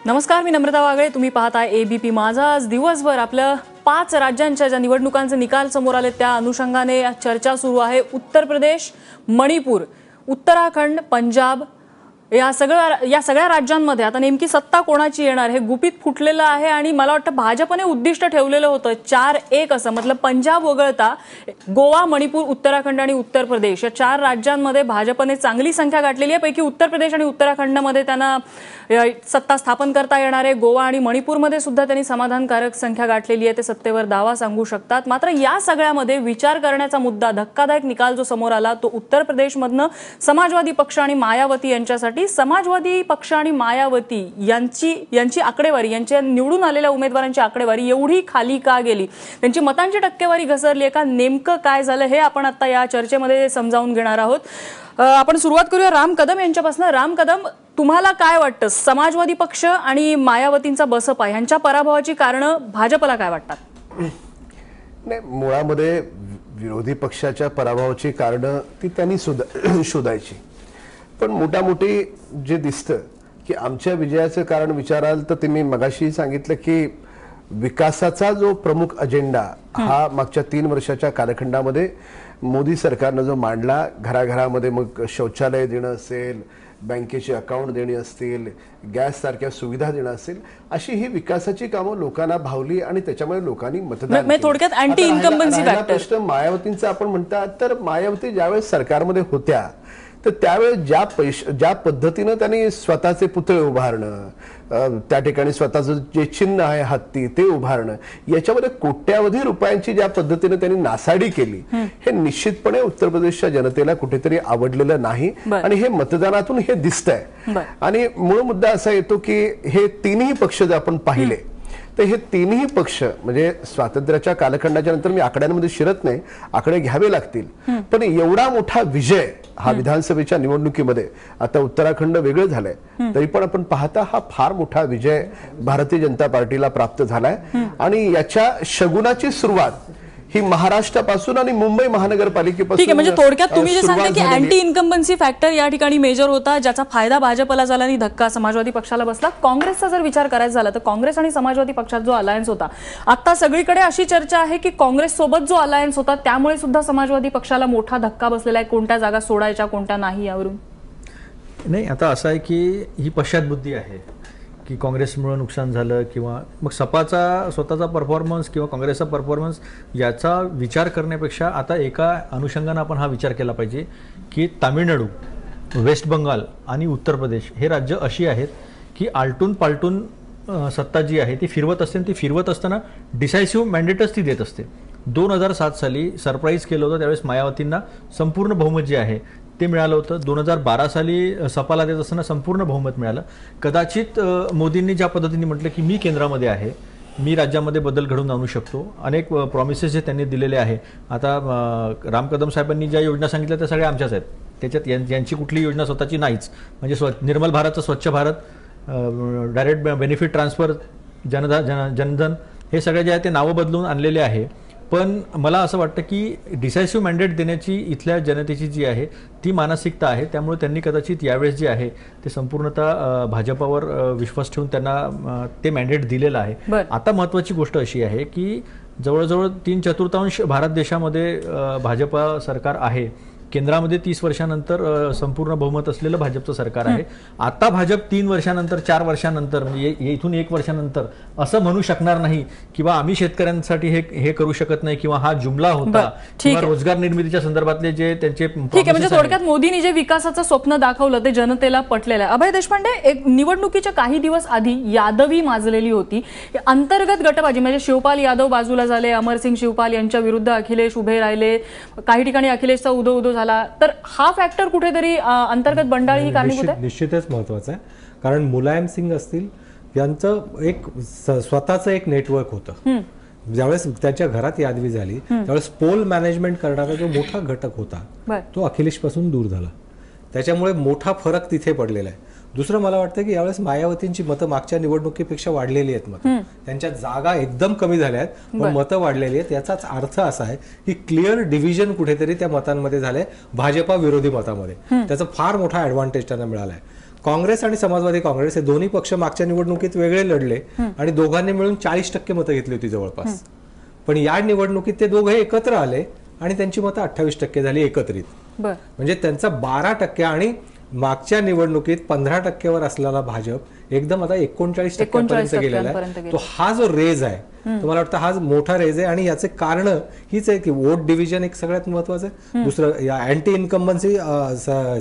नमस्कार, मी नम्रता वागळे. तुम्ही पाहताय एबीपी माझा. आज दिवसभर आपल्या 5 राज्यांच्या ज्या निवडणुकांचे निकाल समोर आले त्या अनुषंगाने चर्चा सुरू आहे. उत्तर प्रदेश, मणिपूर, उत्तराखंड, पंजाब या सगळ्या राज्यांमध्ये आता नेमकी सत्ता कोणाची येणार हे गुपित फुटलेलं आहे. आणि मला वाटतं भाजपने उद्दिष्ट ठेवलेलं होतं 4-1 असं. मतलब पंजाब वगळता गोवा, मणिपूर, उत्तराखंड आणि उत्तर प्रदेश या 4 राज्यांमध्ये भाजपने चांगली संख्या गाठलेली आहे. पैकी उत्तर प्रदेश आणि उत्तराखंडमध्ये त्यांना सत्ता स्थापन करता येणार आहे. गोवा आणि मणिपूरमध्ये सुद्धा त्यांनी समाधानकारक संख्या गाठलेली आहे. ते सत्तेवर दावा सांगू शकतात. मात्र या सगळ्यामध्ये विचार करण्याचा मुद्दा, धक्कादायक निकाल जो समोर आला तो उत्तर प्रदेशमधनं समाजवादी पक्ष आणि मायावती यांच्यासाठी. समाजवादी पक्ष आणि मायावती यांची आकडेवारी, यांच्या निवडून आलेल्या उमेदवारांची आकडेवारी एवढी खाली का गेली, त्यांची मतांची टक्केवारी घसरली आहे का, नेमकं काय झालं हे आपण आता या चर्चेमध्ये समजावून घेणार आहोत. आपण सुरुवात करूया राम कदम यांच्यापासून. राम कदम, तुम्हाला काय वाटतं, समाजवादी पक्ष आणि मायावतींचा बसपा यांच्या पराभवाची कारणं भाजपला काय वाटतात? नाही, मुळामध्ये विरोधी पक्षाच्या पराभवाची कारणं ती त्यांनी शोधायची. पण मोठी जे दिसतं की आमच्या विजयाचं कारण विचाराल तर ते मी मगाशी सांगितलं की विकासाचा जो प्रमुख अजेंडा हा मागच्या 3 वर्षाच्या कालखंडामध्ये मोदी सरकारनं जो मांडला, घराघरामध्ये मग शौचालय देणं असेल, बँकेचे अकाउंट देणे असतील, गॅस सारख्या सुविधा देणं असेल, अशी ही विकासाची कामं लोकांना भावली आणि त्याच्यामुळे लोकांनी मतदान. थोडक्यात अँटी इन्कम्बन्सी फॅक्टर. प्रश्न मायावतींचा आपण म्हणतात तर मायावती ज्यावेळेस सरकारमध्ये होत्या तर त्यावेळेस ज्या पद्धतीनं त्यांनी स्वतःचे पुतळे उभारणं, त्या ठिकाणी स्वतःचं जे चिन्ह आहे हत्ती ते उभारणं, याच्यामध्ये कोट्यावधी रुपयांची ज्या पद्धतीने त्यांनी नासाडी केली, हे निश्चितपणे उत्तर प्रदेशच्या जनतेला कुठेतरी आवडलेलं नाही. आणि हे मतदानातून हे दिसतंय. आणि मूळ मुद्दा असा येतो की हे तिन्ही पक्ष जर आपण पाहिले तर हे तिन्ही पक्ष म्हणजे स्वातंत्र्याच्या कालखंडाच्या नंतर, मी आकड्यांमध्ये शिरत नाही, आकडे घ्यावे लागतील, पण एवढा मोठा विजय हा विधानसभेच्या निवडणुकीमध्ये, आता उत्तराखंड वेगळं झालंय तरी पण आपण पाहता हा फार मोठा विजय भारतीय जनता पार्टीला प्राप्त झालाय. आणि याच्या शगुनाची सुरुवात ही महाराष्ट्रापासून आणि मुंबई महानगरपालिकेपासून. ठीक आहे, म्हणजे थोडक्यात तुम्ही जे सांगता की अँटी इन्कम्बन्सी फॅक्टर या ठिकाणी मेजर होता, ज्याचा फायदा भाजपला झाला आणि धक्का समाजवादी पक्षाला बसला. काँग्रेसचा जर विचार करायचा झाला तर काँग्रेस आणि समाजवादी पक्षात जो अलायन्स होता, आता सगळीकडे अशी चर्चा आहे की काँग्रेस सोबत जो अलायन्स होता त्यामुळे सुद्धा समाजवादी पक्षाला मोठा धक्का बसलेला आहे. कोणत्या जागा सोडायच्या कोणत्या नाही यावरून. नाही, आता असं आहे की ही पश्चात बुद्धी आहे की काँग्रेसमुळे नुकसान झालं किंवा मग सपाचा स्वतःचा परफॉर्मन्स किंवा काँग्रेसचा परफॉर्मन्स याचा विचार करण्यापेक्षा आता एका अनुषंगानं आपण हा विचार केला पाहिजे की तामिळनाडू, वेस्ट बंगाल आणि उत्तर प्रदेश हे राज्य अशी आहेत की आलटून पालटून सत्ता जी आहे ती फिरवत असते. ती फिरवत असताना डिसायसिव्ह मॅन्डेटच ती देत असते. 2007 साली सरप्राईज केलं होतं, त्यावेळेस मायावतींना संपूर्ण बहुमत जे आहे ते मिळालं होतं. 2012 साली सपाला देत असताना संपूर्ण बहुमत मिळालं. कदाचित मोदींनी ज्या पद्धतीने म्हटलं की मी केंद्रामध्ये आहे, मी राज्यामध्ये बदल घडवून आणू शकतो, अनेक प्रॉमिसेस जे त्यांनी दिलेले आहे. आता राम कदम साहेबांनी ज्या योजना सांगितल्या त्या सगळ्या आमच्याच आहेत, त्याच्यात यांची कुठली योजना स्वतःची नाहीच. म्हणजे निर्मल भारतचं स्वच्छ Bharat, direct benefit transfer, Jan Dhan, हे सगळे जे आहे ते नावं बदलून आणलेले आहे. पण मला असं वाटतं की डिसायसिव्ह मॅन्डेट देण्याची इथल्या जनतेची जी आहे ती मानसिकता आहे. त्यामुळे त्यांनी कदाचित यावेळेस जे आहे ते संपूर्णतः भाजपावर विश्वास ठेवून त्यांना ते मॅन्डेट दिलेलं आहे. आता महत्त्वाची गोष्ट अशी आहे की जवळजवळ 3/4 भारत देशामध्ये भाजपा सरकार आहे. केंद्रामध्ये 30 वर्षानंतर संपूर्ण बहुमत असलेलं भाजपचं सरकार आहे. आता भाजप 3 वर्षानंतर, 4 वर्षानंतर, म्हणजे इथून 1 वर्षानंतर असं म्हणू शकणार नाही किंवा आम्ही शेतकऱ्यांसाठी हे करू शकत नाही किंवा हा जुमला होता किंवा रोजगार निर्मितीच्या संदर्भातले जे त्यांचे. ठीक आहे, म्हणजे थोडक्यात मोदींनी जे विकासाचं स्वप्न दाखवलं ते जनतेला पटलेलं आहे. अभय देशपांडे, एक निवडणुकीच्या काही दिवस आधी यादवी माजलेली होती. अंतर्गत गटबाजी म्हणजे शिवपाल यादव बाजूला झाले, अमरसिंग शिवपाल यांच्या विरुद्ध अखिलेश उभे राहिले, काही ठिकाणी अखिलेशचा उदो झाला. तर हा फॅक्टर कुठेतरी अंतर्गत बंडाळी ही कारणीभूत आहे. निश्चितच महत्वाचं आहे, कारण मुलायम सिंग असतील यांचं एक स्वतःचं एक नेटवर्क होतं. ज्यावेळेस त्याच्या घरात यादवी झाली त्यावेळेस पोल मॅनेजमेंट करणारा जो मोठा घटक होता तो अखिलेश पासून दूर झाला. त्याच्यामुळे मोठा फरक तिथे पडलेला आहे. दुसरं मला वाटतं की यावेळेस मायावतींची मतं मागच्या निवडणुकीपेक्षा वाढलेली आहेत. मतं त्यांच्या जागा एकदम कमी झाल्या आहेत, पण मतं वाढलेली आहेत. याचाच अर्थ असा आहे की क्लिअर डिव्हिजन कुठेतरी त्या मतांमध्ये झालंय भाजपा विरोधी मतामध्ये. त्याचा फार मोठा ऍडव्हान्टेज त्यांना मिळालाय. काँग्रेस आणि समाजवादी काँग्रेस हे दोन्ही पक्ष मागच्या निवडणुकीत वेगळे लढले आणि दोघांनी मिळून 40% मतं घेतली होती जवळपास. पण या निवडणुकीत ते दोघे एकत्र आले आणि त्यांची मतं 28% झाली एकत्रित. म्हणजे त्यांचा 12% आणि मागच्या निवडणुकीत 15%वर असलेला भाजप एकदम आता 39% गेलेला आहे. तो हा जो रेज आहे तो मला वाटतं हा मोठा रेज आहे आणि याचे कारण हीच आहे की वोट डिव्हिजन एक सगळ्यात महत्वाचं आहे. दुसरं या अँटी इन्कम्बन्सी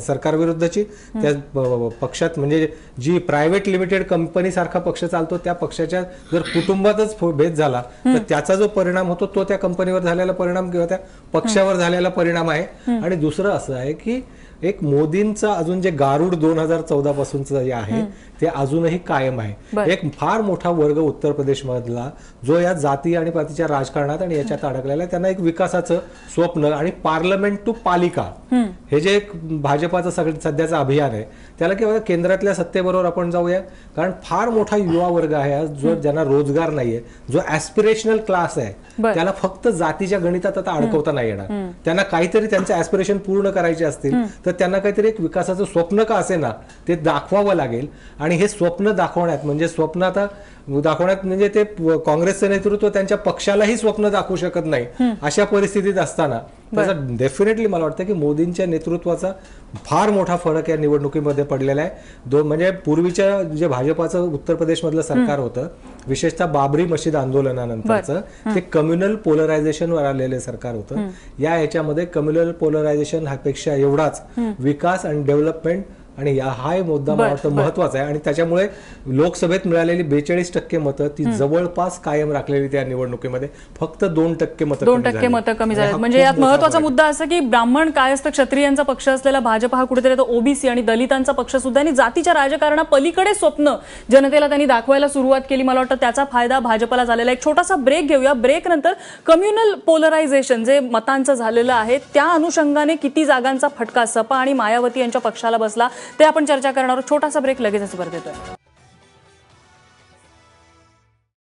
सरकारविरुद्धची त्या पक्षात म्हणजे जी प्रायव्हेट लिमिटेड कंपनी सारखा पक्ष चालतो त्या पक्षाच्या जर कुटुंबातच भेद झाला तर त्याचा जो परिणाम होतो तो त्या कंपनीवर झालेला परिणाम किंवा त्या पक्षावर झालेला परिणाम आहे. आणि दुसरं असं आहे की एक मोदींचं अजून जे गारुड 2014 पासूनचं जे आहे ते अजूनही कायम आहे. एक फार मोठा वर्ग उत्तर प्रदेश मधला जो या जाती आणि पातीच्या राजकारणात आणि याच्यात अडकलेला आहे, त्यांना एक विकासाचं स्वप्न आणि पार्लमेंट टू पालिका हे जे एक भाजपाचं सध्याचं अभियान आहे त्याला किंवा केंद्रातल्या सत्तेबरोबर आपण जाऊया. कारण फार मोठा युवा वर्ग आहे जो ज्यांना रोजगार नाहीये, जो ऍस्पिरेशनल क्लास आहे त्याला फक्त जातीच्या गणितात आता अडकवता नाही येणार. त्यांना काहीतरी त्यांचे ऍस्पिरेशन पूर्ण करायचे असतील तर त्यांना काहीतरी एक विकासाचं स्वप्न का असेना ते दाखवावं लागेल. आणि हे स्वप्न दाखवण्यात म्हणजे स्वप्न आता दाखवण्यात म्हणजे ते काँग्रेसचं नेतृत्व त्यांच्या पक्षालाही स्वप्न दाखवू शकत नाही अशा परिस्थितीत असताना त्याचा डेफिनेटली मला वाटतं की मोदींच्या नेतृत्वाचा फार मोठा फरक या निवडणुकीमध्ये पडलेला आहे. म्हणजे पूर्वीच्या जे भाजपाचं उत्तर प्रदेशमधलं सरकार होतं विशेषतः बाबरी मशीद आंदोलनानंतरचं ते कम्युनल पोलरायझेशनवर आलेले सरकार होतं. या याच्यामध्ये कम्युनल पोलरायझेशन ह्यापेक्षा एवढाच विकास आणि डेव्हलपमेंट आणि हा मुद्दा मला वाटतं महत्वाचा आहे. आणि त्याच्यामुळे लोकसभेत मिळालेली 42% मतं ती जवळपास कायम राखलेली त्या निवडणुकीमध्ये फक्त 2% मतं कमी झाली. म्हणजे यात महत्वाचा मुद्दा असा की ब्राह्मण कायस्थ क्षत्रियांचा पक्ष असलेला भाजप हा कुठेतरी ओबीसी आणि दलितांचा पक्ष सुद्धा आणि जातीच्या राजकारणा पलीकडे स्वप्न जनतेला त्यांनी दाखवायला सुरुवात केली. मला वाटतं त्याचा फायदा भाजपला झालेला. एक छोटासा ब्रेक घेऊया. ब्रेक नंतर कम्युनल पोलरायझेशन जे मतांचं झालेलं आहे त्या अनुषंगाने किती जागांचा फटका सपा आणि मायावती यांच्या पक्षाला बसला ते आपण चर्चा करणार आहोत. छोटासा ब्रेक लगेचच परत येतोय.